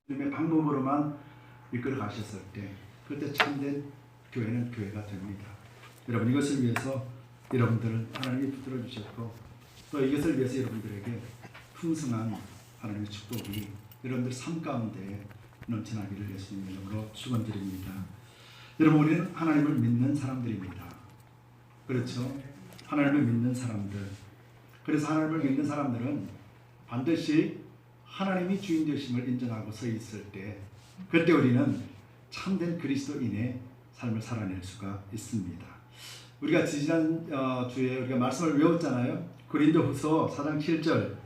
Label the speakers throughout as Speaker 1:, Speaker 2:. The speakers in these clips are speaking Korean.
Speaker 1: 주님의 방법으로만 이끌어 가셨을 때 그때 참된 교회는 교회가 됩니다. 여러분, 이것을 위해서 여러분들을 하나님이 붙들어 주셨고 또 이것을 위해서 여러분들에게 풍성한 하나님의 축복이 여러분들 삶 가운데 넘쳐나기를 예수님 이름으로 축원드립니다. 여러분, 우리는 하나님을 믿는 사람들입니다. 그렇죠? 하나님을 믿는 사람들. 그래서 하나님을 믿는 사람들은 반드시 하나님이 주인 되심을 인정하고 서 있을 때 그때 우리는 참된 그리스도인의 삶을 살아낼 수가 있습니다. 우리가 지난 주에 우리가 말씀을 외웠잖아요. 고린도후서 4장 7절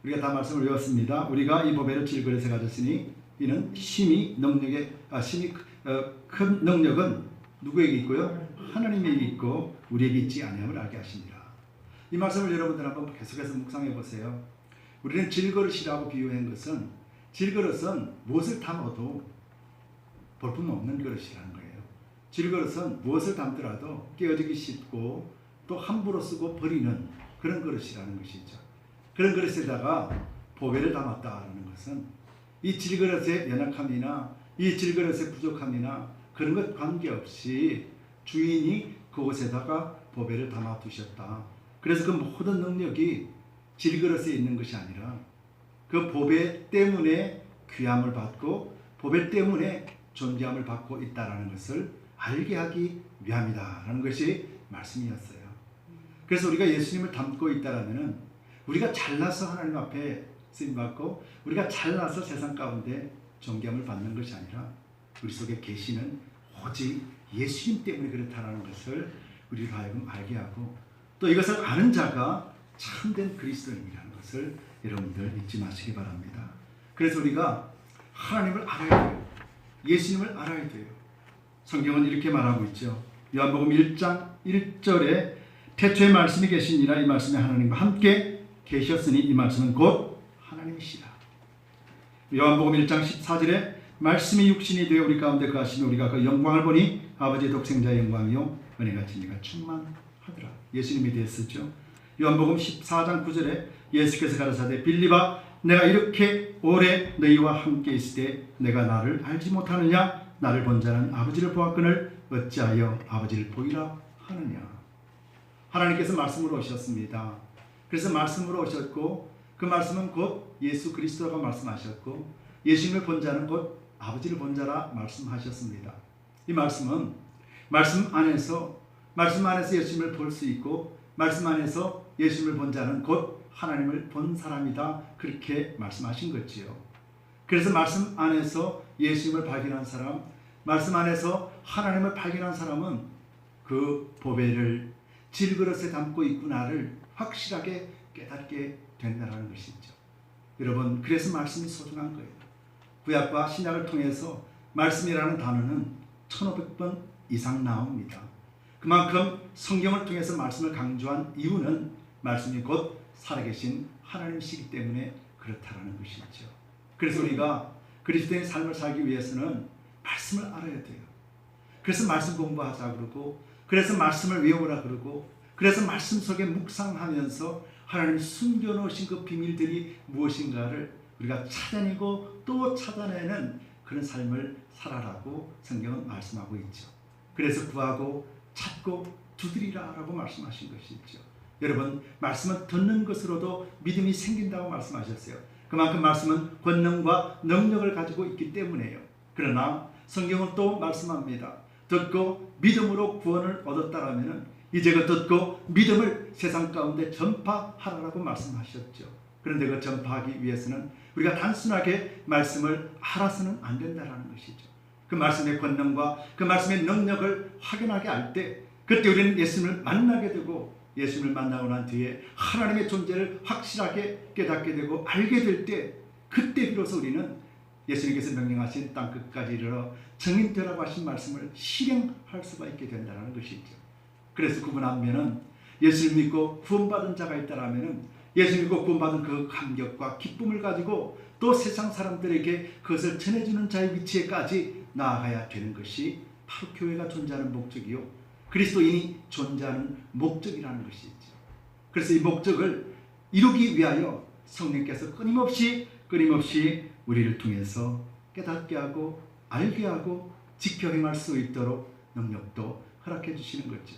Speaker 1: 우리가 다 말씀을 외웠습니다. 우리가 이 보배를 질그릇에 가졌으니 이는 심히 큰 능력은 누구에게 있고요? 하나님에게 있고 우리에게 있지 아니함을 알게 하십니다. 이 말씀을 여러분들 한번 계속해서 묵상해 보세요. 우리는 질그릇이라고 비유한 것은 질그릇은 무엇을 담아도 볼품없는 그릇이라는 거예요. 질그릇은 무엇을 담더라도 깨어지기 쉽고 또 함부로 쓰고 버리는 그런 그릇이라는 것이죠. 그런 그릇에다가 보배를 담았다는 것은 이 질그릇의 연약함이나 이 질그릇의 부족함이나 그런 것 관계없이 주인이 그곳에다가 보배를 담아 두셨다. 그래서 그 모든 능력이 질그릇에 있는 것이 아니라 그 보배 때문에 귀함을 받고 보배 때문에 존귀함을 받고 있다는 것을 알게 하기 위함이다라는 것이 말씀이었어요. 그래서 우리가 예수님을 담고 있다라면 우리가 잘나서 하나님 앞에 쓰임받고 우리가 잘나서 세상 가운데 존귀함을 받는 것이 아니라 우리 속에 계시는 오직 예수님 때문에 그렇다는 것을 우리로 하여금 알게 하고 또 이것을 아는 자가 참된 그리스도인이라는 것을 여러분들 잊지 마시기 바랍니다. 그래서 우리가 하나님을 알아야 돼요. 예수님을 알아야 돼요. 성경은 이렇게 말하고 있죠. 요한복음 1장 1절에 태초에 말씀이 계시니라. 이 말씀이 하나님과 함께 계셨으니 이 말씀은 곧 하나님이시라. 요한복음 1장 14절에 말씀이 육신이 되어 우리 가운데 거하시며 우리가 그 영광을 보니 아버지의 독생자의 영광이요 은혜가 진리가 충만하더라. 예수님이 되었었죠. 요한복음 14장 9절에 예수께서 가라사대 빌립아 내가 이렇게 오래 너희와 함께 있을 때 내가 나를 알지 못하느냐? 나를 본 자는 아버지를 보았거늘 어찌하여 아버지를 보이라 하느냐? 하나님께서 말씀으로 오셨습니다. 그래서 말씀으로 오셨고 그 말씀은 곧 예수 그리스도라고 말씀하셨고 예수님을 본 자는 곧 아버지를 본 자라 말씀하셨습니다. 이 말씀은 말씀 안에서 예수님을 볼 수 있고 말씀 안에서 예수님을 본 자는 곧 하나님을 본 사람이다. 그렇게 말씀하신 거지요. 그래서 말씀 안에서 예수님을 발견한 사람, 말씀 안에서 하나님을 발견한 사람은 그 보배를 질그릇에 담고 있구나를 확실하게 깨닫게 된다는 것이죠. 여러분, 그래서 말씀이 소중한 거예요. 구약과 신약을 통해서 말씀이라는 단어는 1500번 이상 나옵니다. 그만큼 성경을 통해서 말씀을 강조한 이유는 말씀이 곧 살아계신 하나님이시기 때문에 그렇다라는 것이죠. 그래서 우리가 그리스도의 삶을 살기 위해서는 말씀을 알아야 돼요. 그래서 말씀 공부하자 그러고 그래서 말씀을 외우라 그러고 그래서 말씀 속에 묵상하면서 하나님이 숨겨놓으신 그 비밀들이 무엇인가를 우리가 찾아내고 또 찾아내는 그런 삶을 살아라고 성경은 말씀하고 있죠. 그래서 구하고 찾고 두드리라 라고 말씀하신 것이죠. 여러분, 말씀은 듣는 것으로도 믿음이 생긴다고 말씀하셨어요. 그만큼 말씀은 권능과 능력을 가지고 있기 때문에요. 그러나 성경은 또 말씀합니다. 듣고 믿음으로 구원을 얻었다라면 이제 그 듣고 믿음을 세상 가운데 전파하라고 말씀하셨죠. 그런데 그 전파하기 위해서는 우리가 단순하게 말씀을 알아서는 안 된다는 것이죠. 그 말씀의 권능과 그 말씀의 능력을 확인하게 할 때 그때 우리는 예수님을 만나게 되고 예수님을 만나고 난 뒤에 하나님의 존재를 확실하게 깨닫게 되고 알게 될 때 그때 비로소 우리는 예수님께서 명령하신 땅 끝까지 이르러 증인되라고 하신 말씀을 실행할 수가 있게 된다는 것이죠. 그래서 구분하면은 예수를 믿고 구원받은 자가 있다라면은 예수 믿고 구원받은 그 감격과 기쁨을 가지고 또 세상 사람들에게 그것을 전해주는 자의 위치에까지 나아가야 되는 것이 바로 교회가 존재하는 목적이요 그리스도인이 존재하는 목적이라는 것이죠. 그래서 이 목적을 이루기 위하여 성령께서 끊임없이 우리를 통해서 깨닫게 하고 알게 하고 지켜 행할 수 있도록 능력도 허락해 주시는 거죠.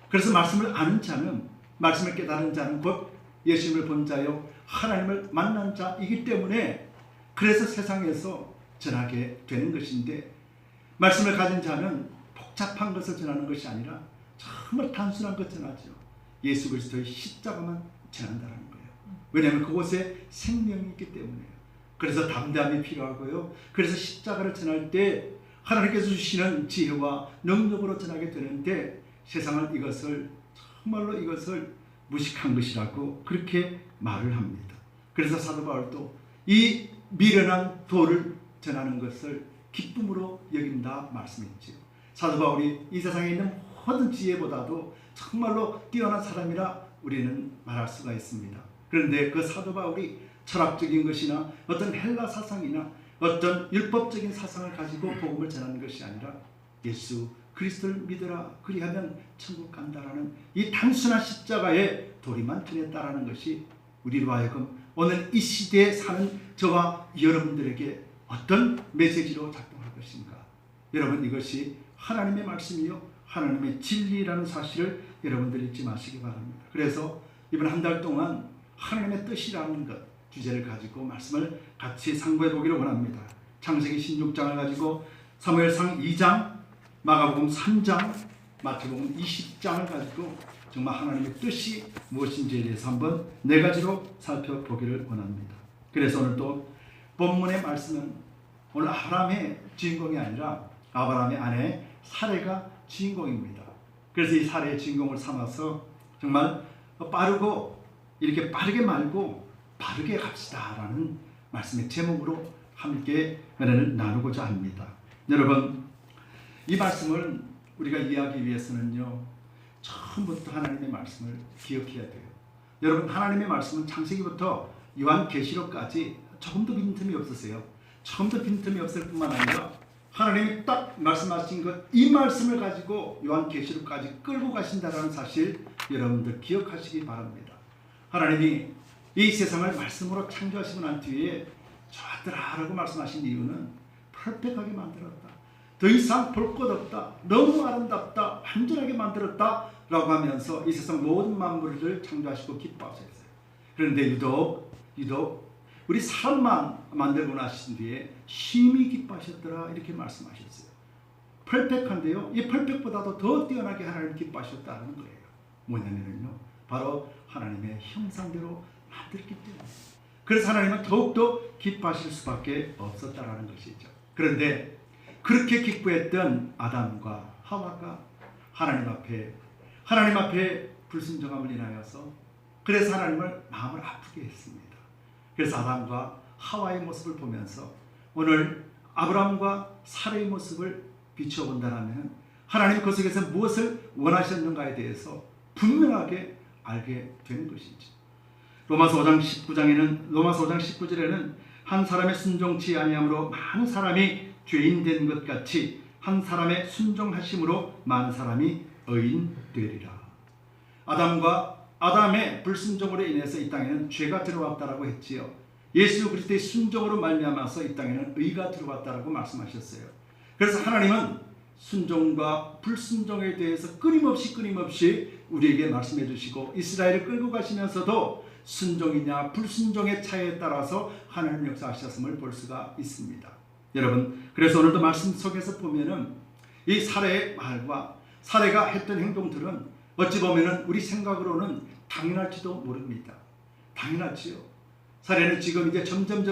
Speaker 1: 그래서 말씀을 아는 자는, 말씀을 깨달은 자는 곧 예수님을 본 자요 하나님을 만난 자이기 때문에 그래서 세상에서 전하게 되는 것인데, 말씀을 가진 자는 복잡한 것을 전하는 것이 아니라 정말 단순한 것 전하죠. 예수 그리스도의 십자가만 전한다는 거예요. 왜냐하면 그곳에 생명이 있기 때문에요. 그래서 담대함이 필요하고요. 그래서 십자가를 전할 때 하나님께서 주시는 지혜와 능력으로 전하게 되는데, 세상은 이것을 정말로 이것을 무식한 것이라고 그렇게 말을 합니다. 그래서 사도 바울도 이 미련한 도를 전하는 것을 기쁨으로 여긴다 말씀했죠. 사도 바울이 이 세상에 있는 모든 지혜보다도 정말로 뛰어난 사람이라 우리는 말할 수가 있습니다. 그런데 그 사도 바울이 철학적인 것이나 어떤 헬라 사상이나 어떤 율법적인 사상을 가지고 복음을 전하는 것이 아니라 예수 그리스도를 믿으라 그리하면 천국 간다라는 이 단순한 십자가의 도리만 전했다라는 것이 우리로 하여금 오늘 이 시대에 사는 저와 여러분들에게 어떤 메시지로 작동할 것인가. 여러분, 이것이 하나님의 말씀이요 하나님의 진리라는 사실을 여러분들 잊지 마시기 바랍니다. 그래서 이번 한 달 동안 하나님의 뜻이라는 것 주제를 가지고 말씀을 같이 상고해 보기를 원합니다. 창세기 16장을 가지고 사무엘상 2장, 마가복음 3장, 마태복음 20장을 가지고 정말 하나님의 뜻이 무엇인지에 대해서 한번 네 가지로 살펴보기를 원합니다. 그래서 오늘 또 본문의 말씀은 오늘 아브라함의 주인공이 아니라 아브라함의 아내 사레가 주인공입니다. 그래서 이 사레의 주인공을 삼아서 정말 빠르고 이렇게 빠르게 말고 바르게 갑시다라는 말씀의 제목으로 함께 은혜를 나누고자 합니다. 여러분, 이 말씀을 우리가 이해하기 위해서는요, 처음부터 하나님의 말씀을 기억해야 돼요. 여러분, 하나님의 말씀은 창세기부터 요한계시록까지 조금도 빈틈이 없으세요. 조금도 빈틈이 없을 뿐만 아니라 하나님이 딱 말씀하신 것, 이 말씀을 가지고 요한계시록까지 끌고 가신다는 사실 여러분들 기억하시기 바랍니다. 하나님이 이 세상을 말씀으로 창조하시고 난 뒤에 좋았더라 라고 말씀하신 이유는 퍼펙트하게 만들었다, 더 이상 볼 것 없다, 너무 아름답다, 완전하게 만들었다 라고 하면서 이 세상 모든 만물을 창조하시고 기뻐하셨어요. 그런데 유독 우리 사람만 만들고 나신 뒤에 심히 기뻐하셨더라 이렇게 말씀하셨어요. 퍼펙트한데요, 이 퍼펙트보다도 더 뛰어나게 하나님 기뻐하셨다는 거예요. 뭐냐면요, 바로 하나님의 형상대로 만들기 때문에. 그래서 하나님은 더욱더 기뻐하실 수밖에 없었다라는 것이죠. 그런데 그렇게 기뻐했던 아담과 하와가 하나님 앞에 불순종함을 인하여서 그래서 하나님을 마음을 아프게 했습니다. 그래서 아담과 하와의 모습을 보면서 오늘 아브라함과 사라의 모습을 비춰본다면 하나님 그 속에서 무엇을 원하셨는가에 대해서 분명하게 알게 되는 것이죠. 로마서 5장 19절에는 한 사람의 순종치 아니함으로 많은 사람이 죄인 된 것 같이 한 사람의 순종하심으로 많은 사람이 의인 되리라. 아담의 불순종으로 인해서 이 땅에는 죄가 들어왔다라고 했지요. 예수 그리스도의 순종으로 말미암아서 이 땅에는 의가 들어왔다라고 말씀하셨어요. 그래서 하나님은 순종과 불순종에 대해서 끊임없이 우리에게 말씀해 주시고 이스라엘을 끌고 가시면서도 순종이냐 불순종의 차이에 따라서 하나님 역사하셨음을 볼 수가 있습니다. 여러분, 그래서 오늘도 말씀 속에서 보면은 이 사례의 말과 사례가 했던 행동들은 어찌 보면은 우리 생각으로는 당연할지도 모릅니다. 당연하지요. 사례는 지금 이제 점점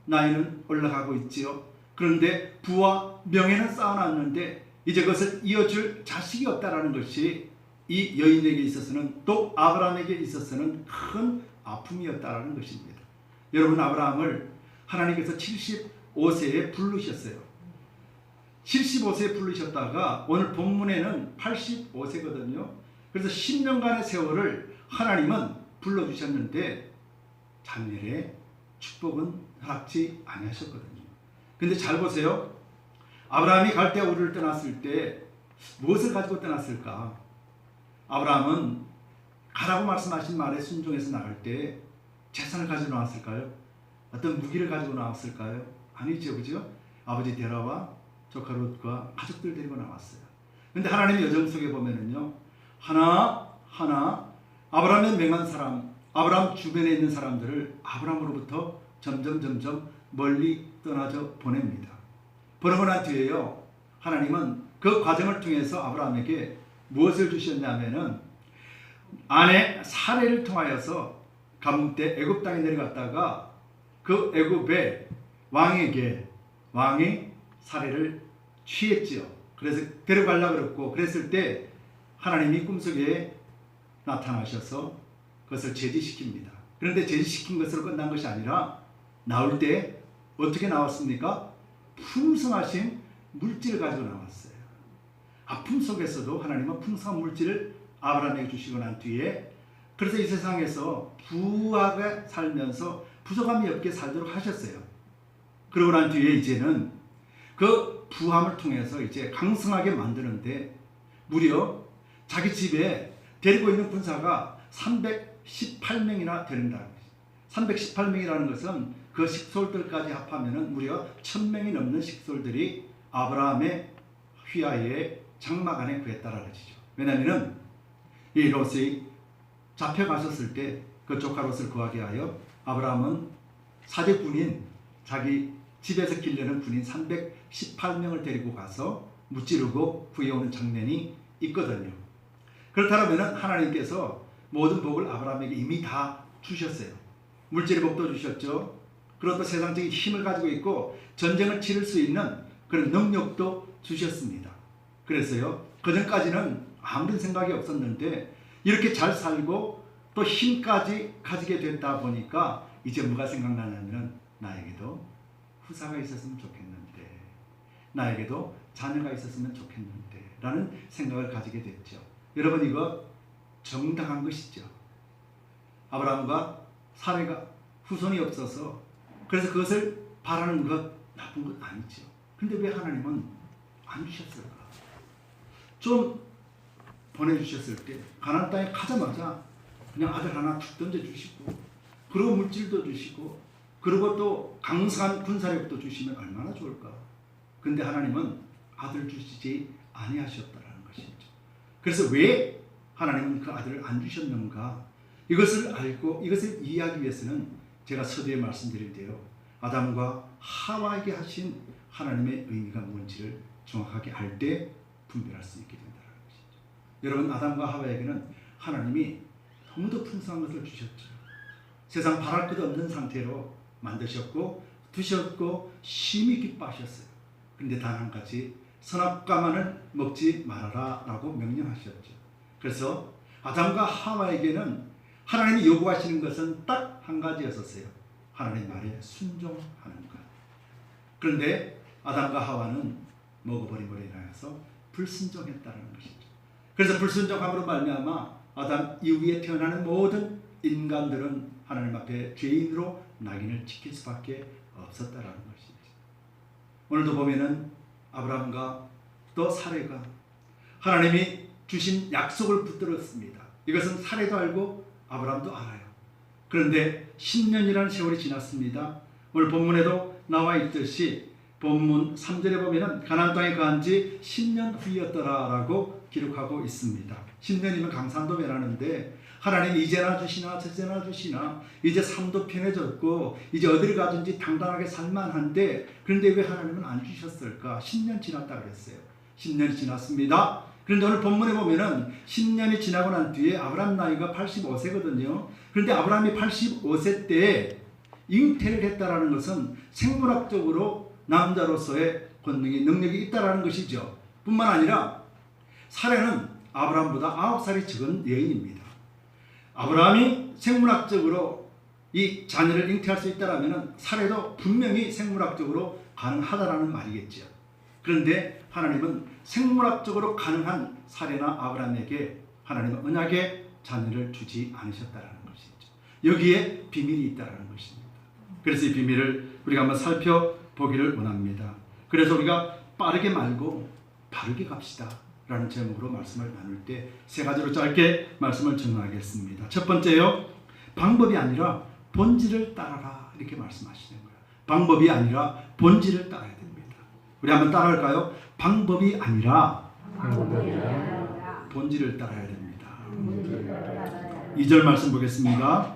Speaker 1: 나이는 올라가고 있지요. 그런데 부와 명예는 쌓아놨는데 이제 그것을 이어줄 자식이 없다라는 것이 이 여인에게 있어서는 또 아브라함에게 있어서는 큰 아픔이었다라는 것입니다. 여러분, 아브라함을 하나님께서 75세에 부르셨어요. 75세에 부르셨다가 오늘 본문에는 85세거든요. 그래서 10년간의 세월을 하나님은 불러주셨는데 장래에 축복은 허락지 아니하셨거든요. 근데 잘 보세요. 아브라함이 갈대아 우르를 떠났을 때 무엇을 가지고 떠났을까? 아브라함은 가라고 말씀하신 말에 순종해서 나갈 때 재산을 가지고 나왔을까요? 어떤 무기를 가지고 나왔을까요? 아니죠, 그죠? 아버지 데라와 조카 롯과 가족들 데리고 나왔어요. 근데 하나님의 여정 속에 보면은요, 하나하나 아브라함의 명한 사람, 아브라함 주변에 있는 사람들을 아브라함으로부터 점점 멀리 떠나져 보냅니다. 보내고 난 뒤에요, 하나님은 그 과정을 통해서 아브라함에게 무엇을 주셨냐면은 아내 사레를 통하여서 가뭄 때 애굽 땅에 내려갔다가 그 애굽의 왕이 사레를 취했지요. 그래서 데려가려고 그랬고, 그랬을 때 하나님이 꿈속에 나타나셔서 그것을 제지시킵니다. 그런데 제지시킨 것으로 끝난 것이 아니라 나올 때 어떻게 나왔습니까? 풍성하신 물질을 가지고 나왔어요. 아픔 속에서도 하나님은 풍성한 물질을 아브라함에게 주시고 난 뒤에, 그래서 이 세상에서 부하게 살면서 부족함이 없게 살도록 하셨어요. 그러고 난 뒤에 이제는 그 부함을 통해서 이제 강성하게 만드는데, 무려 자기 집에 데리고 있는 군사가 318명이나 되는다는 거죠. 318명이라는 것은 그 식솔들까지 합하면 무려 1000명이 넘는 식솔들이 아브라함의 휘하에 장막 안에 구했다라는 것이죠. 왜냐하면 이 롯이 잡혀가셨을 때 그 조카 롯을 구하게 하여 아브라함은 사제군인, 자기 집에서 길르는 군인 318명을 데리고 가서 무찌르고 구해오는 장면이 있거든요. 그렇다면 하나님께서 모든 복을 아브라함에게 이미 다 주셨어요. 물질의 복도 주셨죠. 그리고 또 세상적인 힘을 가지고 있고 전쟁을 치를 수 있는 그런 능력도 주셨습니다. 그래서요, 그전까지는 아무런 생각이 없었는데 이렇게 잘 살고 또 힘까지 가지게 됐다 보니까 이제 뭐가 생각나냐면, 나에게도 후사가 있었으면 좋겠는데, 나에게도 자녀가 있었으면 좋겠는데 라는 생각을 가지게 됐죠. 여러분, 이거 정당한 것이죠. 아브라함과 사레가 후손이 없어서 그래서 그것을 바라는 것 나쁜 것 아니죠. 근데 왜 하나님은 안 주셨을까? 좀 보내주셨을 때 가나안 땅에 가자마자 그냥 아들 하나 툭 던져주시고, 그리고 물질도 주시고, 그리고 또 강성한 군사력도 주시면 얼마나 좋을까? 근데 하나님은 아들 주시지 아니하셨다라는 것이죠. 그래서 왜 하나님은 그 아들을 안 주셨는가? 이것을 알고 이것을 이해하기 위해서는 제가 서두에 말씀드릴 대로 아담과 하와에게 하신 하나님의 의미가 뭔지를 정확하게 알 때 분별할 수 있게 된다는 것이죠. 여러분, 아담과 하와에게는 하나님이 너무도 풍성한 것을 주셨죠. 세상 바랄 것 없는 상태로 만드셨고 두셨고 심히 기뻐하셨어요. 그런데 단 한 가지, 선악과만을 먹지 말아라 라고 명령하셨죠. 그래서 아담과 하와에게는 하나님이 요구하시는 것은 딱 한 가지였었어요. 하나님 말에 순종하는 것. 그런데 아담과 하와는 먹어버림으로 인하여서 불순종했다는 것이죠. 그래서 불순종함으로 말미암아 아담 이후에 태어나는 모든 인간들은 하나님 앞에 죄인으로 낙인을 찍힐 수밖에 없었다라는 것이죠. 오늘도 보면은 아브라함과 또 사레가 하나님이 주신 약속을 붙들었습니다. 이것은 사레도 알고 아브라함도 알아요. 그런데 10년이라는 세월이 지났습니다. 오늘 본문에도 나와 있듯이 본문 3절에 보면은 가나안 땅에 거한 지 10년 후였더라라고 기록하고 있습니다. 10년이면 강산도 면하는데 하나님이 이제나 주시나 저제나 주시나, 이제 삶도 편해졌고 이제 어디를 가든지 당당하게 살만한데, 그런데 왜 하나님은 안 주셨을까? 10년 지났다 그랬어요. 10년이 지났습니다. 그런데 오늘 본문에 보면은 10년이 지나고 난 뒤에 아브라함 나이가 85세거든요. 그런데 아브라함이 85세 때 잉태를 했다라는 것은 생물학적으로 남자로서의 권능이 능력이 있다라는 것이죠. 뿐만 아니라 사레는 아브라함보다 9살이 적은 여인입니다. 아브라함이 생물학적으로 이 자녀를 잉태할 수 있다라면 사레도 분명히 생물학적으로 가능하다라는 말이겠죠. 그런데 하나님은 생물학적으로 가능한 사레나 아브라함에게 하나님은 언약의 자녀를 주지 않으셨다라는 것이죠. 여기에 비밀이 있다라는 것입니다. 그래서 이 비밀을 우리가 한번 살펴보기를 원합니다. 그래서 우리가 빠르게 말고 바르게 갑시다 라는 제목으로 말씀을 나눌 때 세 가지로 짧게 말씀을 정하겠습니다. 첫 번째요, 방법이 아니라 본질을 따라라, 이렇게 말씀하시는 거예요. 방법이 아니라 본질을 따라야 됩니다. 우리 한번 따라할까요? 방법이 아니라
Speaker 2: 방법이 아니라
Speaker 1: 본질을 따라야 됩니다.
Speaker 2: 본질을 따라야
Speaker 1: 2절 말씀 보겠습니다.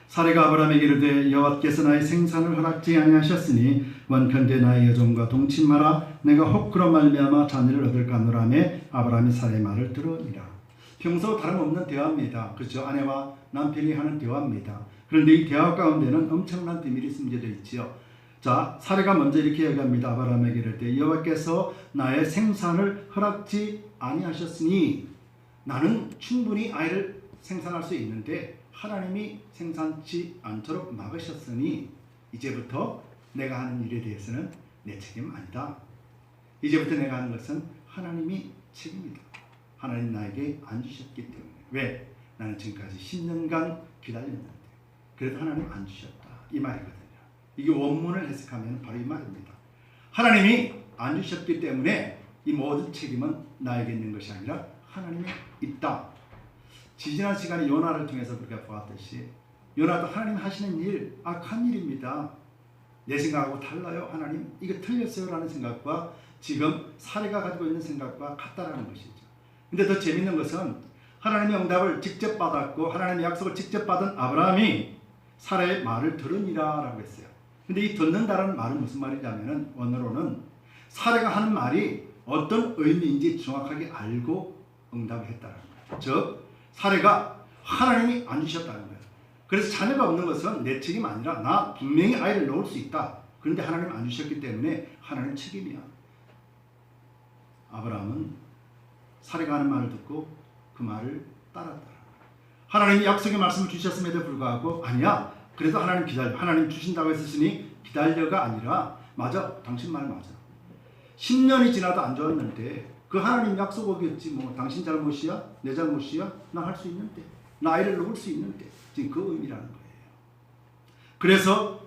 Speaker 1: 사례가 아브라함에게 이르되 여호와께서 나의 생산을 허락지 아니하셨으니 원컨대 나의 여종과 동침하라. 내가 혹 그런 말미암아 자녀를 얻을까 하노라며 아브라함이 사례의 말을 들으니라. 평소 다름없는 대화입니다. 그렇죠? 아내와 남편이 하는 대화입니다. 그런데 이 대화 가운데는 엄청난 비밀이 숨겨져 있지요. 자, 사례가 먼저 이렇게 얘기합니다. 아브라함에게 이르되 여호와께서 나의 생산을 허락지 아니하셨으니, 나는 충분히 아이를 생산할 수 있는데 하나님이 생산치 않도록 막으셨으니 이제부터 내가 하는 일에 대해서는 내 책임 아니다. 이제부터 내가 하는 것은 하나님이 책임이다. 하나님 나에게 안 주셨기 때문에. 왜? 나는 지금까지 10년간 기다렸는데 그래도 하나님 안 주셨다. 이 말이거든요. 이게 원문을 해석하면 바로 이 말입니다. 하나님이 안 주셨기 때문에 이 모든 책임은 나에게 있는 것이 아니라 하나님이 있다. 지지난 시간에 요나를 통해서 우리가 보았듯이 요나도 하나님 하시는 일 악한 일입니다. 내 생각하고 달라요. 하나님 이거 틀렸어요 라는 생각과 지금 사례가 가지고 있는 생각과 같다라는 것이죠. 근데 더 재밌는 것은 하나님의 응답을 직접 받았고 하나님의 약속을 직접 받은 아브라함이 사례의 말을 들으니라 라고 했어요. 근데 이 듣는다라는 말은 무슨 말이냐면은 원어로는 사례가 하는 말이 어떤 의미인지 정확하게 알고 응답을 했다는 거예요. 즉 사례가 하나님이 안 주셨다는 거예요. 그래서 자녀가 없는 것은 내 책임 아니라 나 분명히 아이를 낳을 수 있다. 그런데 하나님 안 주셨기 때문에 하나님 책임이야. 아브라함은 사례가 하는 말을 듣고 그 말을 따랐다. 하나님이 약속의 말씀을 주셨음에도 불구하고 아니야. 그래도 하나님 기다려. 하나님 주신다고 했으니 기다려가 아니라 맞아. 당신 말 맞아. 10년이 지나도 안 좋았는데 그 하나님 약속이었지 뭐 당신 잘못이야? 내 잘못이야? 나 할 수 있는데. 나 아이를 낳을 수 있는데. 지금 그 의미라는 거예요. 그래서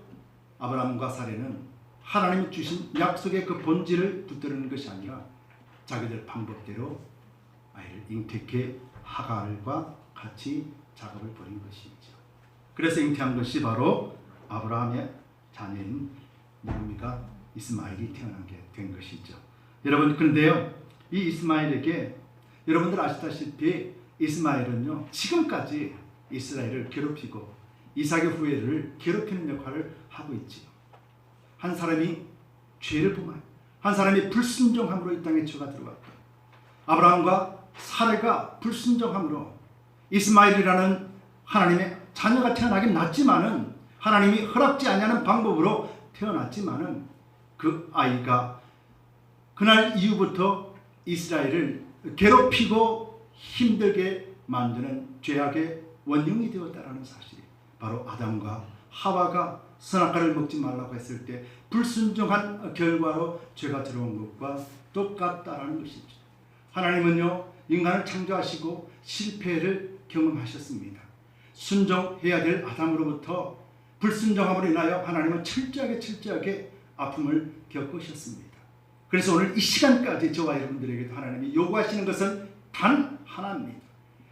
Speaker 1: 아브라함과 사례는 하나님이 주신 약속의 그 본질을 붙들는 것이 아니라 자기들 방법대로 아이를 잉태케 하갈과 같이 작업을 벌인 것이죠. 그래서 잉태한 것이 바로 아브라함의 자녀인 누구입니까? 이스마엘이 태어난 게 된 것이죠. 여러분 그런데요, 이 이스마엘에게 여러분들 아시다시피 이스마엘은요 지금까지 이스라엘을 괴롭히고 이삭의 후예를 괴롭히는 역할을 하고 있지요. 한 사람이 죄를 범한, 한 사람이 불순종함으로 이 땅에 죄가 들어왔다. 아브라함과 사례가 불순종함으로 이스마엘이라는 하나님의 자녀가 태어나긴 났지만은 하나님이 허락지 아니하는 방법으로 태어났지만은 그 아이가 그날 이후부터 이스라엘을 괴롭히고 힘들게 만드는 죄악의 원흉이 되었다라는 사실이 바로 아담과 하와가 선악과를 먹지 말라고 했을 때 불순종한 결과로 죄가 들어온 것과 똑같다라는 것이죠. 하나님은요 인간을 창조하시고 실패를 경험하셨습니다. 순종해야 될 아담으로부터 불순종함으로 인하여 하나님은 철저하게 아픔을 겪으셨습니다. 그래서 오늘 이 시간까지 저와 여러분들에게도 하나님이 요구하시는 것은 단 하나입니다.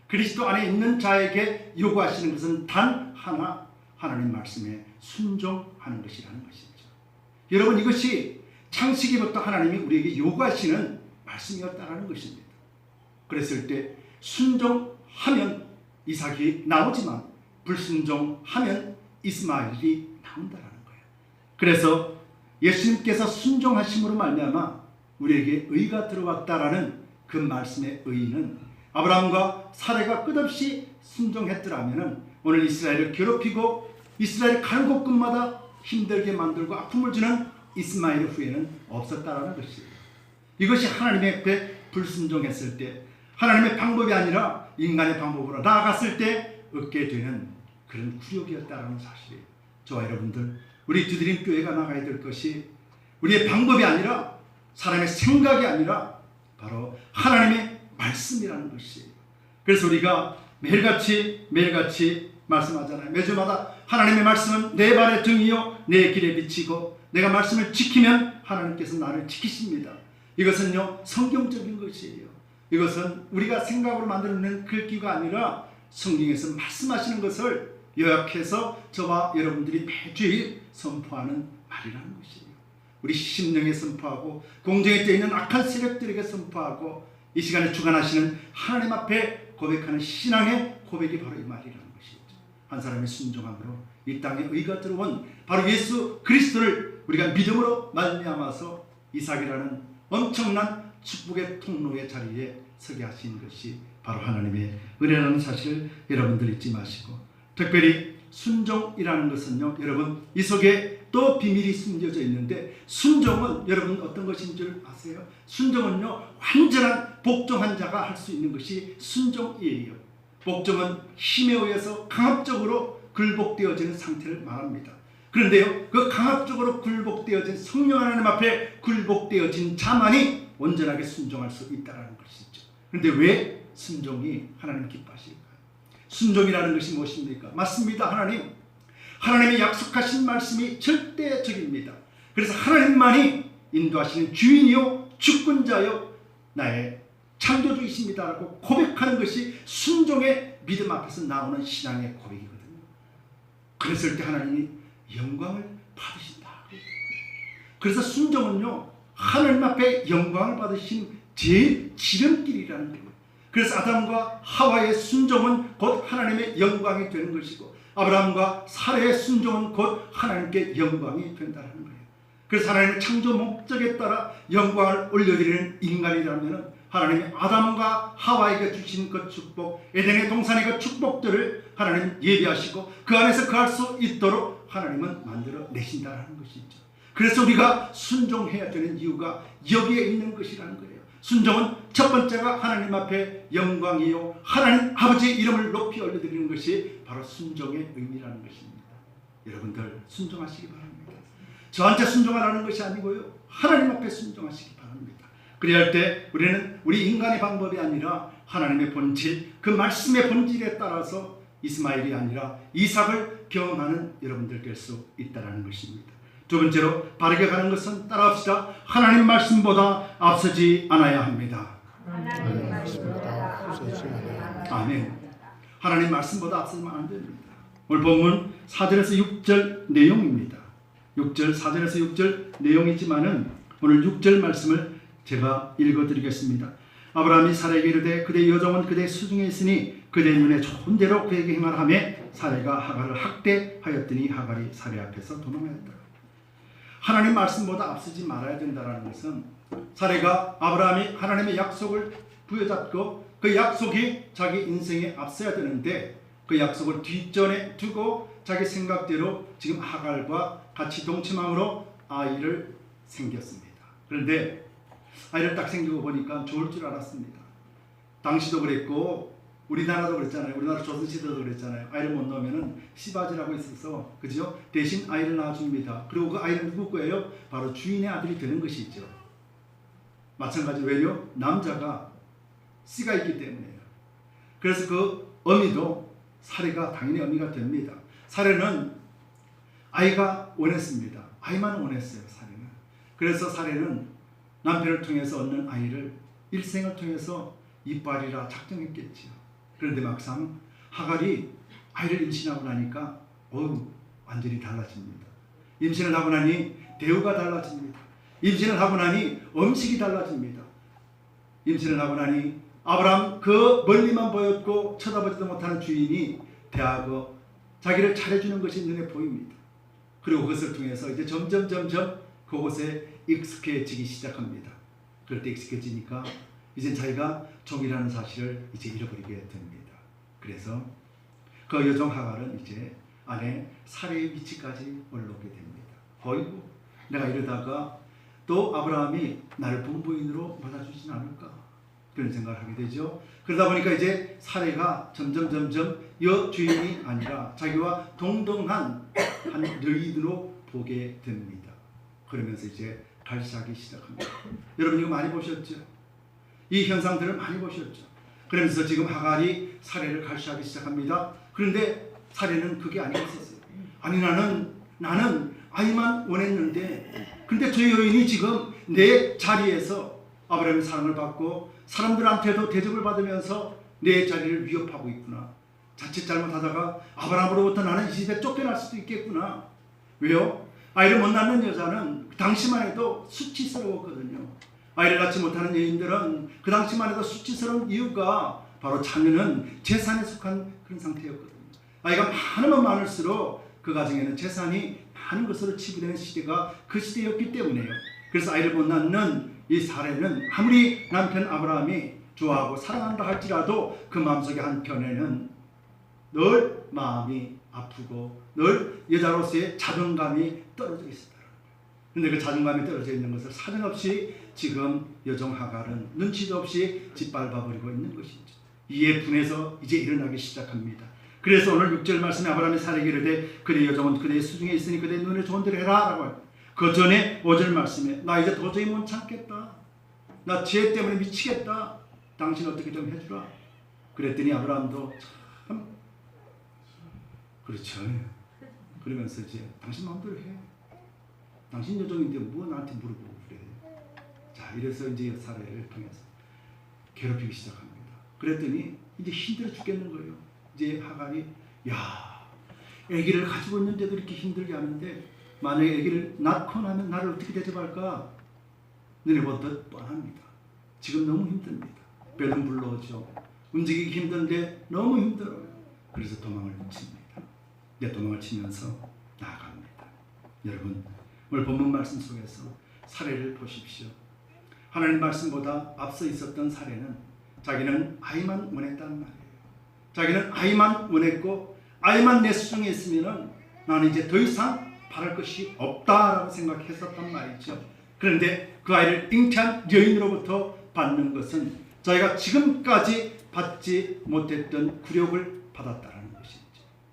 Speaker 1: 그리스도 안에 있는 자에게 요구하시는 것은 단 하나, 하나님 말씀에 순종하는 것이라는 것이죠. 여러분 이것이 창세기부터 하나님이 우리에게 요구하시는 말씀이었다는 것입니다. 그랬을 때 순종하면 이삭이 나오지만 불순종하면 이스마엘이 나온다라는 거예요. 그래서 예수님께서 순종하심으로 말미암아 우리에게 의가 들어왔다라는 그 말씀의 의의는 아브라함과 사례가 끝없이 순종했더라면 오늘 이스라엘을 괴롭히고 이스라엘 가는 곳곳마다 힘들게 만들고 아픔을 주는 이스마엘의 후예는 없었다라는 것이에요. 이것이 하나님의 앞에 불순종했을 때 하나님의 방법이 아니라 인간의 방법으로 나아갔을 때 얻게 되는 그런 굴욕이었다라는 사실이에요. 저와 여러분들 우리 두드림 교회가 나가야 될 것이 우리의 방법이 아니라 사람의 생각이 아니라 바로 하나님의 말씀이라는 것이에요. 그래서 우리가 매일같이 말씀하잖아요. 매주마다 하나님의 말씀은 내 발의 등이요 내 길에 비치고 내가 말씀을 지키면 하나님께서 나를 지키십니다. 이것은요 성경적인 것이에요. 이것은 우리가 생각으로 만들어낸 글귀가 아니라 성경에서 말씀하시는 것을 요약해서 저와 여러분들이 매주일 선포하는 말이라는 것이에요. 우리 심령에 선포하고 공정에 떠있는 악한 세력들에게 선포하고 이 시간에 주관하시는 하나님 앞에 고백하는 신앙의 고백이 바로 이 말이라는 것이죠. 한 사람의 순종함으로 이 땅에 의가 들어온 바로 예수 그리스도를 우리가 믿음으로 말미암아서 이삭이라는 엄청난 축복의 통로의 자리에 서게 하신 것이 바로 하나님의 은혜라는 사실을 여러분들 잊지 마시고, 특별히 순종이라는 것은요, 여러분 이 속에 또 비밀이 숨겨져 있는데, 순종은 여러분 어떤 것인 줄 아세요? 순종은요, 완전한 복종한 자가 할 수 있는 것이 순종이에요. 복종은 힘에 의해서 강압적으로 굴복되어지는 상태를 말합니다. 그런데요, 그 강압적으로 굴복되어진 성령 하나님 앞에 굴복되어진 자만이 온전하게 순종할 수 있다는 것이죠. 그런데 왜 순종이 하나님 기뻐하실까요? 순종이라는 것이 무엇입니까? 맞습니다. 하나님의 약속하신 말씀이 절대적입니다. 그래서 하나님만이 인도하시는 주인이요 주권자요 나의 창조주이십니다라고 고백하는 것이 순종의 믿음 앞에서 나오는 신앙의 고백이거든요. 그랬을 때 하나님이 영광을 받으신다. 그래서 순종은요, 하나님 앞에 영광을 받으신 제일 지름길이라는 거예요. 그래서 아담과 하와의 순종은 곧 하나님의 영광이 되는 것이고, 아브라함과 사라의 순종은 곧 하나님께 영광이 된다는 거예요. 그래서 하나님의 창조 목적에 따라 영광을 올려드리는 인간이라면 하나님이 아담과 하와에게 주신 그 축복, 에덴의 동산의 그 축복들을 하나님 예비하시고 그 안에서 거할 수 있도록 하나님은 만들어 내신다는 것이죠. 그래서 우리가 순종해야 되는 이유가 여기에 있는 것이라는 거예요. 순종은 첫 번째가 하나님 앞에 영광이요, 하나님 아버지 이름을 높이 올려드리는 것이 바로 순종의 의미라는 것입니다. 여러분들 순종하시기 바랍니다. 저한테 순종하라는 것이 아니고요, 하나님 앞에 순종하시기 바랍니다. 그래야 할 때 우리는 우리 인간의 방법이 아니라 하나님의 본질, 그 말씀의 본질에 따라서 이스마엘이 아니라 이삭을 경험하는 여러분들 될 수 있다는 것입니다. 두 번째로 바르게 가는 것은 따라합시다. 하나님 말씀보다 앞서지 않아야 합니다.
Speaker 2: 하나님 말씀보다 앞서지 않아야 합니다.
Speaker 1: 아멘. 하나님 말씀보다 앞서면 안 됩니다. 오늘 본문 4절에서 6절 내용입니다. 6절 4절에서 6절 내용이지만은 오늘 6절 말씀을 제가 읽어드리겠습니다. 아브라함이 사라에게 이르되 그대 여종은 그대 수중에 있으니 그대 눈에 좋은 대로 그에게 행하라 하며 사라가 하갈을 학대하였더니 하갈이 사라 앞에서 도망하였다. 하나님 말씀보다 앞서지 말아야 된다는 것은 사라가 아브라함이 하나님의 약속을 부여잡고 그 약속이 자기 인생에 앞서야 되는데 그 약속을 뒷전에 두고 자기 생각대로 지금 하갈과 같이 동침함으로 아이를 생겼습니다. 그런데 아이를 딱 생기고 보니까 좋을 줄 알았습니다. 당시도 그랬고 우리나라도 그랬잖아요. 우리나라 조선시대도 그랬잖아요. 아이를 못 낳으면 시바지라고 있어서, 그죠? 대신 아이를 낳아줍니다. 그리고 그 아이는 누구 거예요? 바로 주인의 아들이 되는 것이죠. 마찬가지로 왜요? 남자가 씨가 있기 때문에요. 그래서 그 어미도 사례가 당연히 어미가 됩니다. 사례는 아이가 원했습니다. 아이만 원했어요. 사례는. 그래서 사례는 남편을 통해서 얻는 아이를 일생을 통해서 이빨이라 작정했겠지요. 그런데 막상 하갈이 아이를 임신하고 나니까 완전히 달라집니다. 임신을 하고 나니 대우가 달라집니다. 임신을 하고 나니 음식이 달라집니다. 임신을 하고 나니 아브라함 그 멀리만 보였고 쳐다보지도 못하는 주인이 대하고 자기를 차려주는 것이 눈에 보입니다. 그리고 그것을 통해서 이제 점점 그곳에 익숙해지기 시작합니다. 그럴 때 익숙해지니까 이제 자기가 종이라는 사실을 이제 잃어버리게 됩니다. 그래서 그 여종 하갈은 이제 아내 사례의 위치까지 올라오게 됩니다. 어이구, 내가 이러다가 또 아브라함이 나를 본부인으로 받아주진 않을까, 그런 생각을 하게 되죠. 그러다 보니까 이제 사례가 점점 여주인이 아니라 자기와 동등한 한 여인으로 보게 됩니다. 그러면서 이제 갈시하기 시작합니다. 여러분 이거 많이 보셨죠? 이 현상들을 많이 보셨죠? 그러면서 지금 하갈이 사례를 갈시하기 시작합니다. 그런데 사례는 그게 아니었어요. 아니 나는 아이만 원했는데 근데 저 여인이 지금 내 자리에서 아브라함의 사랑을 받고 사람들한테도 대접을 받으면서 내 자리를 위협하고 있구나. 자칫 잘못하다가 아브라함으로부터 나는 이 집에 쫓겨날 수도 있겠구나. 왜요? 아이를 못 낳는 여자는 그 당시만 해도 수치스러웠거든요. 아이를 낳지 못하는 여인들은 그 당시만 해도 수치스러운 이유가 바로 자녀는 재산에 속한 그런 상태였거든요. 아이가 많으면 많을수록 그 가정에는 재산이 많은 것으로 치부되는 시대가 그 시대였기 때문에요. 그래서 아이를 못 낳는 이 사례는 아무리 남편 아브라함이 좋아하고 사랑한다 할지라도 그 마음속에 한켠에는 늘 마음이 아프고 늘 여자로서의 자존감이 떨어져 있었다. 그런데 그 자존감이 떨어져 있는 것을 사정없이 지금 여종 하갈은 눈치도 없이 짓밟아버리고 있는 것이죠. 이에 분해서 이제 일어나기 시작합니다. 그래서 오늘 6절 말씀에 아브라함이 사례기 이르되 그대 여종은 그대의 수중에 있으니 그대의 눈에 좋은 대로 해라 라고 합니다. 그 전에 5절 말씀에 나 이제 도저히 못 참겠다. 나 죄 때문에 미치겠다. 당신 어떻게 좀 해주라. 그랬더니 아브라함도 참 그렇죠. 그러면서 이제 당신 마음대로 해. 당신 여종인데 뭐 나한테 물어보고 그래. 자, 이래서 이제 사례를 통해서 괴롭히기 시작합니다. 그랬더니 이제 힘들어 죽겠는 거예요. 이제 하갈이 야, 아기를 가지고 있는데도 이렇게 힘들게 하는데 만약에 아기를 낳고 나면 나를 어떻게 대접할까? 눈에 보듯 뻔합니다. 지금 너무 힘듭니다. 배는 불러오죠. 움직이기 힘든데 너무 힘들어요. 그래서 도망을 칩니다. 이제 도망을 치면서 나아갑니다. 여러분, 오늘 본문 말씀 속에서 사례를 보십시오. 하나님 말씀보다 앞서 있었던 사례는 자기는 아이만 원했단 말이에요. 자기는 아이만 원했고 아이만 내 수중에 있으면 나는 이제 더 이상 바랄 것이 없다라고 생각했었단 말이죠. 그런데 그 아이를 잉태한 여인으로부터 받는 것은 자기가 지금까지 받지 못했던 굴욕을 받았다는 것이죠.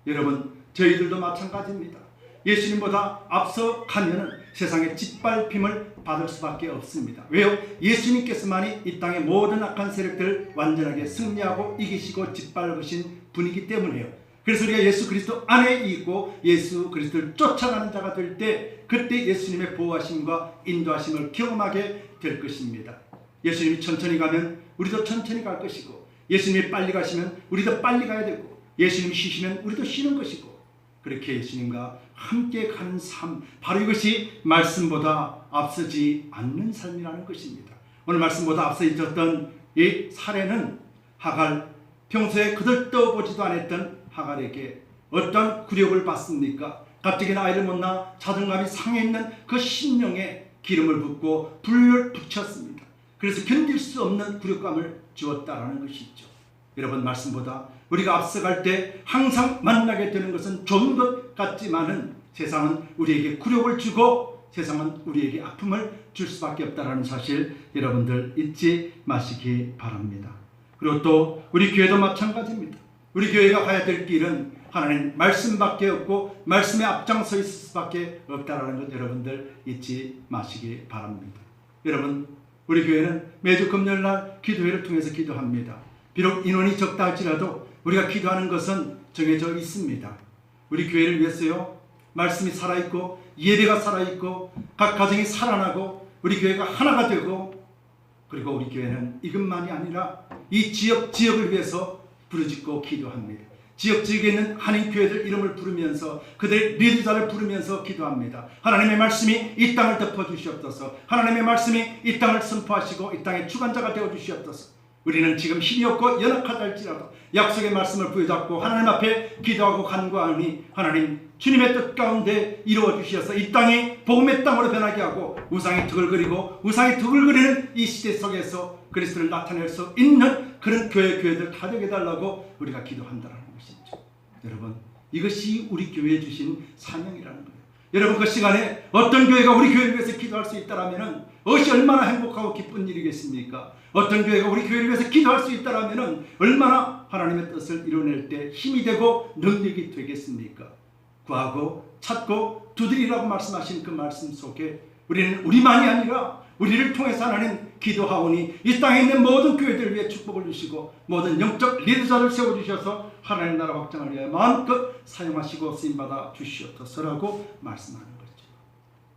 Speaker 1: 여러분, 저희들도 마찬가지입니다. 예수님보다 앞서 가면은 세상의 짓밟힘을 받을 수밖에 없습니다. 왜요? 예수님께서만이 이 땅의 모든 악한 세력들을 완전하게 승리하고 이기시고 짓밟으신 분이기 때문에요. 그래서 우리가 예수 그리스도 안에 있고 예수 그리스도를 쫓아가는 자가 될 때 그때 예수님의 보호하심과 인도하심을 경험하게 될 것입니다. 예수님이 천천히 가면 우리도 천천히 갈 것이고 예수님이 빨리 가시면 우리도 빨리 가야 되고 예수님이 쉬시면 우리도 쉬는 것이고 그렇게 예수님과 함께 가는 삶, 바로 이것이 말씀보다 앞서지 않는 삶이라는 것입니다. 오늘 말씀보다 앞서 있었던 이 사례는 하갈, 평소에 거들떠보지도 않았던 하갈에게 어떤 굴욕을 받습니까? 갑자기 아이를 못 낳아 자존감이 상해 있는 그 심령에 기름을 붓고 불을 붙였습니다. 그래서 견딜 수 없는 굴욕감을 주었다라는 것이죠. 여러분, 말씀보다 우리가 앞서갈 때 항상 만나게 되는 것은 좋은 것 같지만은 세상은 우리에게 굴욕을 주고 세상은 우리에게 아픔을 줄 수밖에 없다는 사실 여러분들 잊지 마시기 바랍니다. 그리고 또 우리 교회도 마찬가지입니다. 우리 교회가 가야 될 길은 하나님 말씀밖에 없고 말씀에 앞장서 있을 수밖에 없다는 것 여러분들 잊지 마시기 바랍니다. 여러분, 우리 교회는 매주 금요일날 기도회를 통해서 기도합니다. 비록 인원이 적다 할지라도 우리가 기도하는 것은 정해져 있습니다. 우리 교회를 위해서요, 말씀이 살아있고 예배가 살아있고 각 가정이 살아나고 우리 교회가 하나가 되고 그리고 우리 교회는 이것만이 아니라 이 지역을 위해서 부르짖고 기도합니다. 지역에 있는 한인교회들 이름을 부르면서 그들의 리더자를 부르면서 기도합니다. 하나님의 말씀이 이 땅을 덮어주시옵소서. 하나님의 말씀이 이 땅을 선포하시고 이 땅의 주관자가 되어주시옵소서. 우리는 지금 힘이 없고 연약하다 할지라도 약속의 말씀을 부여잡고 하나님 앞에 기도하고 간구하니 하나님 주님의 뜻 가운데 이루어 주시어서 이 땅이 복음의 땅으로 변하게 하고 우상이 드글거리고 우상이 드글거리는 이 시대 속에서 그리스도를 나타낼 수 있는 그런 교회들 다 되게 달라고 우리가 기도한다는 것이죠. 여러분, 이것이 우리 교회에 주신 사명이라는 거예요. 여러분, 그 시간에 어떤 교회가 우리 교회를 위해서 기도할 수 있다라면은 그것이 얼마나 행복하고 기쁜 일이겠습니까? 어떤 교회가 우리 교회를 위해서 기도할 수 있다라면은 얼마나 하나님의 뜻을 이뤄낼 때 힘이 되고 능력이 되겠습니까? 구하고 찾고 두드리라고 말씀하신 그 말씀 속에 우리는 우리만이 아니라 우리를 통해서 하나님 기도하오니 이 땅에 있는 모든 교회들 위해 축복을 주시고 모든 영적 리더자를 세워주셔서 하나님 나라 확장을 위해 마음껏 사용하시고 쓰임받아 주시옵소서라고 말씀하는 거죠.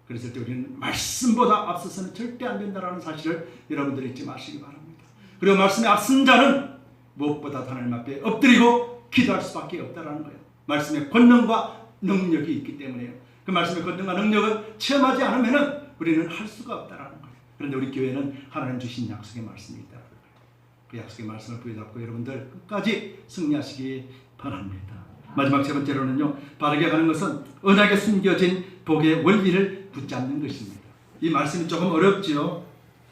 Speaker 1: 그랬을 때 우리는 말씀보다 앞서서는 절대 안 된다는 사실을 여러분들이 잊지 마시기 바랍니다. 그리고 말씀에 앞선 자는 무엇보다 하나님 앞에 엎드리고 기도할 수밖에 없다는 거예요. 말씀에 권능과 능력이 있기 때문에요. 그 말씀의 권능과 능력은 체험하지 않으면 우리는 할 수가 없다라는 거예요. 그런데 우리 교회는 하나님 주신 약속의 말씀이 있다는 거예요. 그 약속의 말씀을 부여잡고 여러분들 끝까지 승리하시기 바랍니다. 마지막 세 번째로는요, 바르게 가는 것은 언약에 숨겨진 복의 원리를 붙잡는 것입니다. 이 말씀이 조금 어렵지요.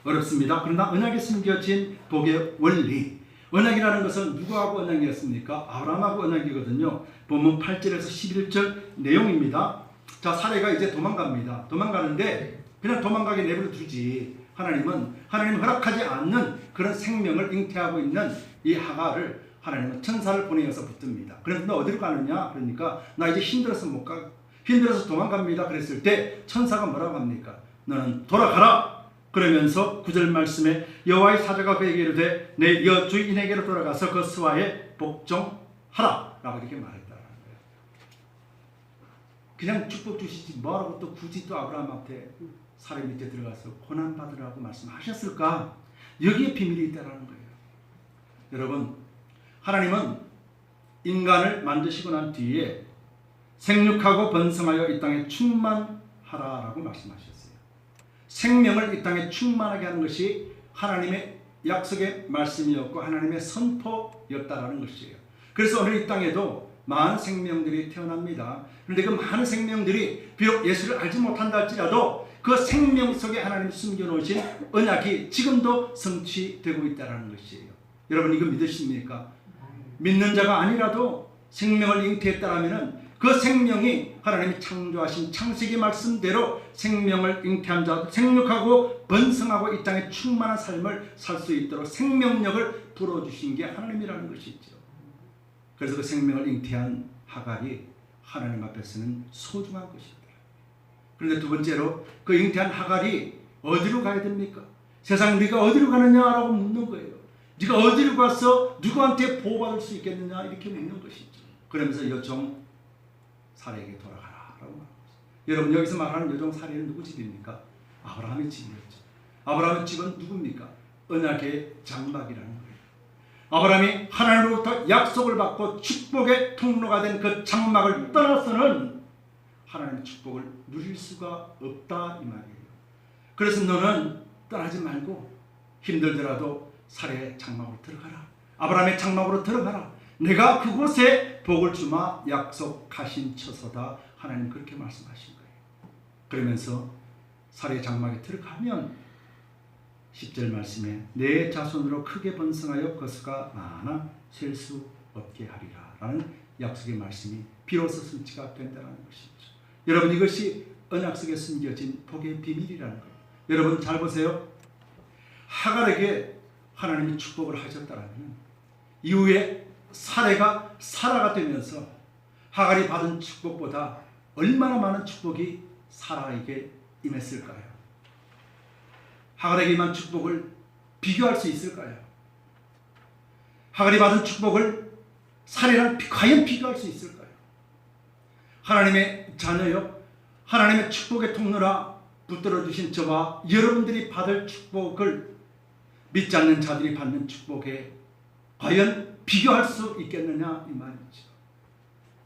Speaker 1: 어렵습니다. 그러나 언약에 숨겨진 복의 원리, 언약이라는 것은 누구하고 언약이었습니까? 아브라함하고 언약이거든요. 본문 8절에서 11절 내용입니다. 자, 사례가 이제 도망갑니다. 도망가는데 그냥 도망가게 내버려 두지. 하나님 허락하지 않는 그런 생명을 잉태하고 있는 이 하가를 하나님은 천사를 보내어서 붙듭니다. 그래서 너 어디로 가느냐? 그러니까 나 이제 힘들어서 못 가. 힘들어서 도망갑니다. 그랬을 때 천사가 뭐라고 합니까? 너는 돌아가라. 그러면서 9절 말씀에 여호와의 사자가 그에게 이르되 내 여주인에게로 돌아가서 그 수하에 복종하라 라고 이렇게 말했다는 거예요. 그냥 축복 주시지 뭐하라고 또 굳이 또 아브라함한테 사례 밑에 들어가서 고난받으라고 말씀하셨을까? 여기에 비밀이 있다는 거예요. 여러분, 하나님은 인간을 만드시고 난 뒤에 생육하고 번성하여 이 땅에 충만하라라고 말씀하셨어요. 생명을 이 땅에 충만하게 하는 것이 하나님의 약속의 말씀이었고 하나님의 선포였다라는 것이에요. 그래서 오늘 이 땅에도 많은 생명들이 태어납니다. 그런데 그 많은 생명들이 비록 예수를 알지 못한다 할지라도 그 생명 속에 하나님이 숨겨놓으신 언약이 지금도 성취되고 있다는 것이에요. 여러분 이거 믿으십니까? 믿는 자가 아니라도 생명을 잉태했다라면 그 생명이 하나님이 창조하신 창세기 말씀대로 생명을 잉태한 자, 생육하고 번성하고 이 땅에 충만한 삶을 살 수 있도록 생명력을 불어주신 게 하나님이라는 것이죠. 그래서 그 생명을 잉태한 하갈이 하나님 앞에서는 소중한 것입니다. 그런데 두 번째로 그 잉태한 하갈이 어디로 가야 됩니까? 세상 네가 어디로 가느냐라고 묻는 거예요. 네가 어디로 가서 누구한테 보호받을 수 있겠느냐 이렇게 묻는 것이죠. 그러면서 여종 사례에게 돌아가라라고 말합니다. 여러분 여기서 말하는 여종 사례는 누구 집입니까? 아브라함의 집이었죠. 아브라함의 집은 누굽니까? 언약의 장막이라는 거예요. 아브라함이 하나님으로부터 약속을 받고 축복의 통로가 된 그 장막을 떠나서는 하나님의 축복을 누릴 수가 없다 이 말이에요. 그래서 너는 떠나지 말고 힘들더라도 사례의 장막으로 들어가라. 아브라함의 장막으로 들어가라. 내가 그곳에 복을 주마 약속하신 처소다. 하나님 그렇게 말씀하신 거예요. 그러면서 사례의 장막에 들어가면 10절 말씀에 내 자손으로 크게 번성하여 거수가 많아 셀 수 없게 하리라 라는 약속의 말씀이 비로소 성취가 된다는 것이죠. 여러분 이것이 언약 속에 숨겨진 복의 비밀이라는 거예요. 여러분 잘 보세요. 하갈에게 하나님이 축복을 하셨다면 이후에 사례가 사라가 되면서 하갈이 받은 축복보다 얼마나 많은 축복이 사라에게 임했을까요? 하갈에게 임한 축복을 비교할 수 있을까요? 하갈이 받은 축복을 사례랑 과연 비교할 수 있을까요? 하나님의 자녀요, 하나님의 축복의 통로라 붙들어 주신 저와 여러분들이 받을 축복을 믿지 않는 자들이 받는 축복에 과연 비교할 수 있겠느냐 이 말이죠.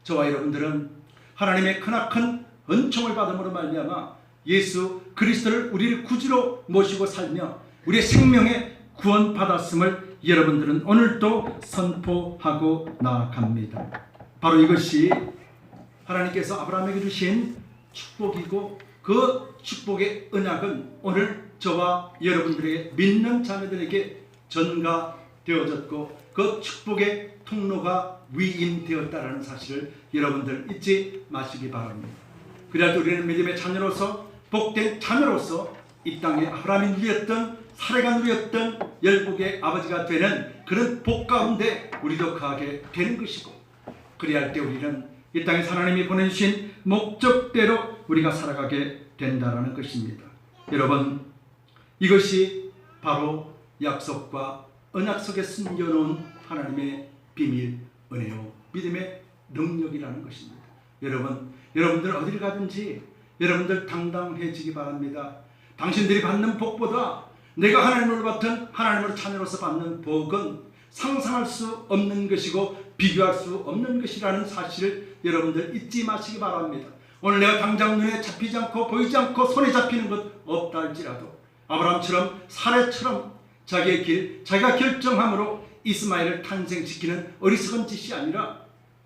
Speaker 1: 저와 여러분들은 하나님의 크나큰 은총을 받음으로 말미암아 예수 그리스도를 우리를 구주로 모시고 살며 우리의 생명에 구원받았음을 여러분들은 오늘도 선포하고 나아갑니다. 바로 이것이 하나님께서 아브라함에게 주신 축복이고 그 축복의 언약은 오늘 저와 여러분들에게 믿는 자녀들에게 전가되어졌고 그 축복의 통로가 위임되었다는 사실을 여러분들 잊지 마시기 바랍니다. 그래야 우리는 믿음의 자녀로서 복된 자녀로서 이 땅에 아브라함이 누렸던 사례가 누렸던 열국의 아버지가 되는 그런 복 가운데 우리도 거하게 되는 것이고 그래야 할 때 우리는 이 땅에 하나님이 보내주신 목적대로 우리가 살아가게 된다는 것입니다. 여러분 이것이 바로 약속과 언약 속에 숨겨놓은 하나님의 비밀, 은혜요, 믿음의 능력이라는 것입니다. 여러분들 어디를 가든지 여러분들 당당해지기 바랍니다. 당신들이 받는 복보다 내가 하나님으로 받은 하나님으로 자녀로서 받는 복은 상상할 수 없는 것이고 비교할 수 없는 것이라는 사실을 여러분들 잊지 마시기 바랍니다. 오늘 내가 당장 눈에 잡히지 않고 보이지 않고 손에 잡히는 것 없다 할지라도 아브라함처럼 사례처럼 자기의 길, 자기가 결정함으로 이스마엘을 탄생시키는 어리석은 짓이 아니라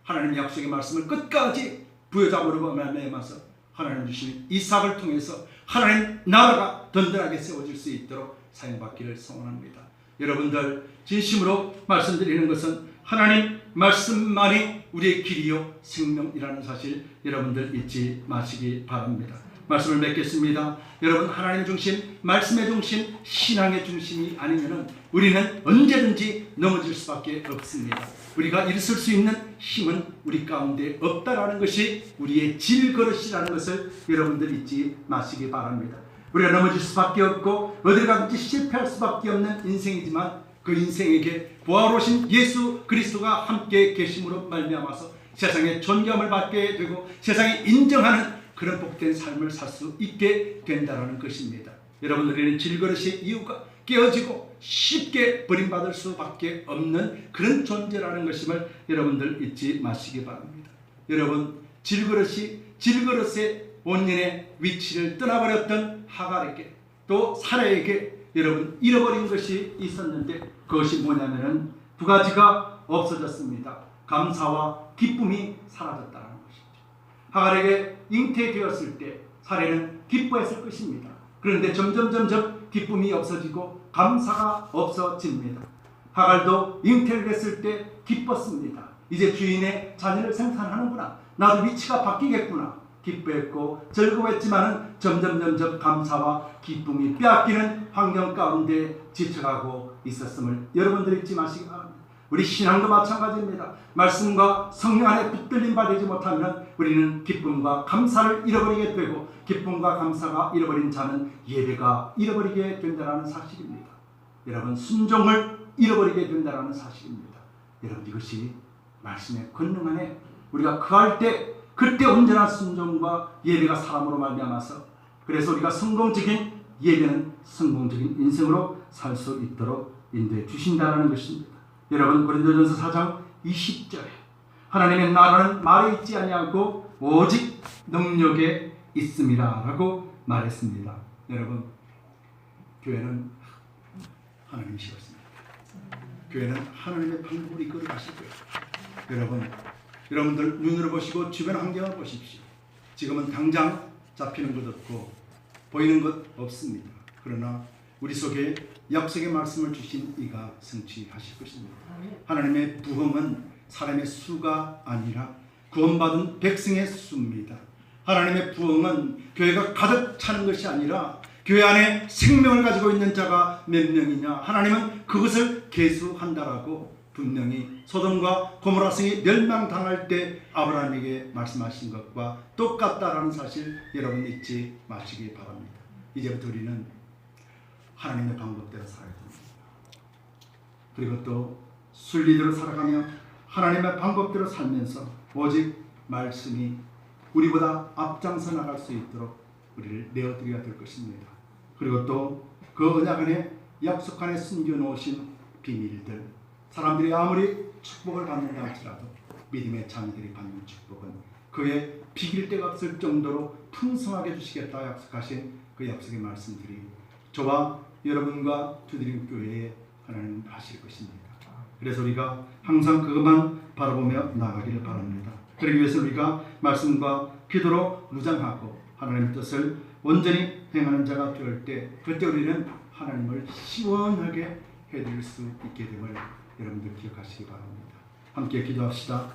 Speaker 1: 하나님의 약속의 말씀을 끝까지 부여잡으려고 말미암아서 하나님 주신 이삭을 통해서 하나님 나라가 든든하게 세워질 수 있도록 사용받기를 소원합니다. 여러분들 진심으로 말씀드리는 것은 하나님 말씀만이 우리의 길이요 생명이라는 사실 여러분들 잊지 마시기 바랍니다. 말씀을 맺겠습니다. 여러분, 하나님 중심, 말씀의 중심, 신앙의 중심이 아니면 우리는 언제든지 넘어질 수밖에 없습니다. 우리가 일설 수 있는 힘은 우리 가운데 없다라는 것이 우리의 질그릇이라는 것을 여러분들 잊지 마시기 바랍니다. 우리가 넘어질 수밖에 없고 어딜 가든지 실패할 수밖에 없는 인생이지만 그 인생에게 부활하신 예수 그리스도가 함께 계심으로 말미암아서 세상의 존경을 받게 되고 세상이 인정하는 그런 복된 삶을 살 수 있게 된다는 것입니다. 여러분, 우리는 질그릇의 이유가 깨어지고 쉽게 버림받을 수밖에 없는 그런 존재라는 것임을 여러분들 잊지 마시기 바랍니다. 여러분, 질그릇의 원인의 위치를 떠나버렸던 하갈에게 또 사라에게 여러분 잃어버린 것이 있었는데 그것이 뭐냐면은 두 가지가 없어졌습니다. 감사와 기쁨이 사라졌다는 것이죠. 하갈에게 잉태되었을 때 사라는 기뻐했을 것입니다. 그런데 점점 기쁨이 없어지고 감사가 없어집니다. 하갈도 잉태를 했을 때 기뻤습니다. 이제 주인의 자녀를 생산하는구나. 나도 위치가 바뀌겠구나. 기뻐했고 즐거웠지만 점점 감사와 기쁨이 빼앗기는 환경 가운데 지쳐가고 있었음을 여러분들 잊지 마시기 바랍니다. 우리 신앙도 마찬가지입니다. 말씀과 성령 안에 붙들림 받지 못하면 우리는 기쁨과 감사를 잃어버리게 되고 기쁨과 감사가 잃어버린 자는 예배가 잃어버리게 된다는 사실입니다. 여러분, 순종을 잃어버리게 된다는 사실입니다. 여러분, 이것이 말씀의 권능 안에 우리가 그할 때 그때 온전한 순종과 예배가 사람으로 말미암아서 그래서 우리가 성공적인 예배는 성공적인 인생으로 살 수 있도록 인도해 주신다는 것입니다. 여러분, 고린도전서 4장 20절에 하나님의 나라는 말에 있지 아니하고 오직 능력에 있음이라 라고 말했습니다. 여러분, 교회는 하나님이시겠습니다. 교회는 하나님의 방법으로 이끌어 가실 거예요. 여러분들 눈으로 보시고 주변 환경을 보십시오. 지금은 당장 잡히는 것 없고 보이는 것 없습니다. 그러나 우리 속에 약속의 말씀을 주신 이가 성취하실 것입니다. 하나님의 부흥은 사람의 수가 아니라 구원받은 백성의 수입니다. 하나님의 부흥은 교회가 가득 차는 것이 아니라 교회 안에 생명을 가지고 있는 자가 몇 명이냐, 하나님은 그것을 계수한다라고 분명히 소돔과 고모라 성이 멸망당할 때 아브라함에게 말씀하신 것과 똑같다라는 사실 여러분 잊지 마시기 바랍니다. 이제부터 우리는 하나님의 방법대로 살아야 됩니다. 그리고 또 순리대로 살아가며 하나님의 방법대로 살면서 오직 말씀이 우리보다 앞장서 나갈 수 있도록 우리를 내어드려야 될 것입니다. 그리고 또 그 언약 안에 약속 안에 숨겨놓으신 비밀들, 사람들이 아무리 축복을 받는다 할지라도 믿음의 자녀들이 받는 축복은 그의 비길 데가 없을 정도로 풍성하게 주시겠다 약속하신 그 약속의 말씀들이 저와 여러분과 두드림 교회에 하나님 하실 것입니다. 그래서 우리가 항상 그것만 바라보며 나가기를 바랍니다. 그러기 위해서 우리가 말씀과 기도로 무장하고 하나님의 뜻을 온전히 행하는 자가 될 때 그때 우리는 하나님을 시원하게 해드릴 수 있게 됨을 여러분들 기억하시기 바랍니다. 함께 기도합시다.